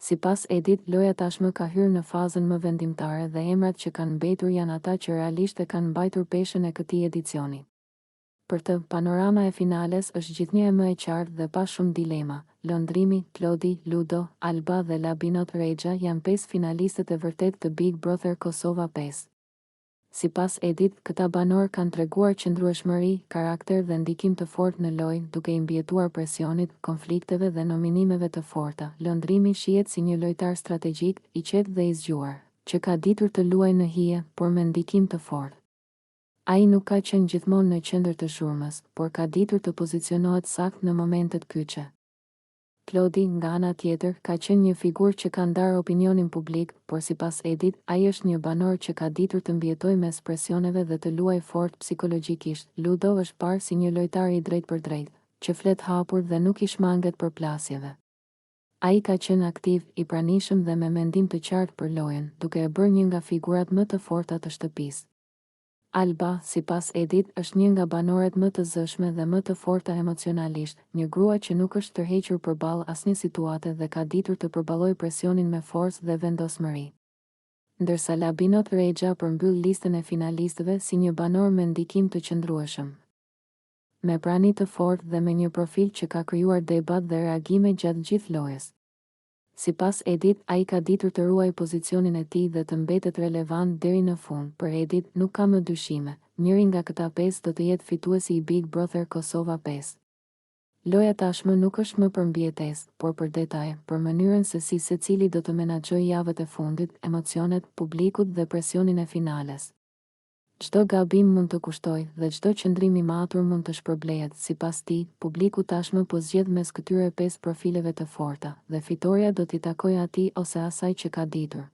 Sipas Edit, loja tashmë ka hyrë në fazën më vendimtare dhe emrat që kanë mbetur janë ata që realisht e kanë mbajtur peshën e këtij edicioni. Për të, panorama e finales është gjithnjë më e qartë dhe pa shumë dilema. Londrimi, Klodi, Ludo, Alba dhe Labinot Regja janë 5 finalistët e vërtet të Big Brother Kosova 5. Sipas Edit, këta banor kanë treguar qëndrueshmëri, karakter dhe ndikim të fortë në lojë, duke i mbijetuar presionit, konflikteve dhe nominimeve të forta. Londrimi shihet si një lojtar strategjik, i qetë dhe i zgjuar, që ka ditur të luajë në hije, por me ndikim të fortë. Ai nuk ka qenë gjithmonë në qendër të zhurmës, por ka ditur të pozicionohet saktë në momentet kyçe. Klodi, nga ana tjetër, ka qenë një figurë që ka ndarë opinionin publik, por sipas Edit, ai është një banor që ka ditur të mbijetojë mes presioneve dhe të luajë fort psikologjikisht. Ludo është parë si një lojtar i drejtë për drejtë, që flet hapur dhe nuk i shmanget përplasjeve. Ai ka qenë aktiv, i pranishëm dhe me mendim të qartë për lojën, duke e bërë një nga figurat më të forta të shtëpisë. Alba, sipas Edit, është një nga banoret më të zëshme dhe më të forta emocionalisht, një grua që nuk është tërhequr përballë asnjë situate dhe ka ditur të përballojë presionin me forcë dhe vendosmëri. Ndërsa Labinot Regja përmbyll listën e finalistëve si një banor me ndikim të qëndrueshëm, me prani të fortë dhe me një profil që ka krijuar debat dhe reagime gjatë gjithë lojës. Sipas Edit, ai ka ditur të ruajë pozicionin e tij dhe të mbetet relevant deri në fund. Për Edit, nuk ka më dyshime, njëri nga këta 5 do të jetë fituesi i Big Brother Kosova 5. Loja tashmë nuk është më për mbijetesë, por për detaje, për mënyrën se si secili do të menaxhojë javët e fundit, emocionet, publikut dhe presionin e finales. Çdo gabim mund të kushtojë dhe çdo qëndrim i matur mund të shpërblehet. Sipas tij, publiku tashmë po zgjedh mes këtyre 5 profileve të forta, dhe fitoria do t'i takojë atij ose asaj që ka ditur.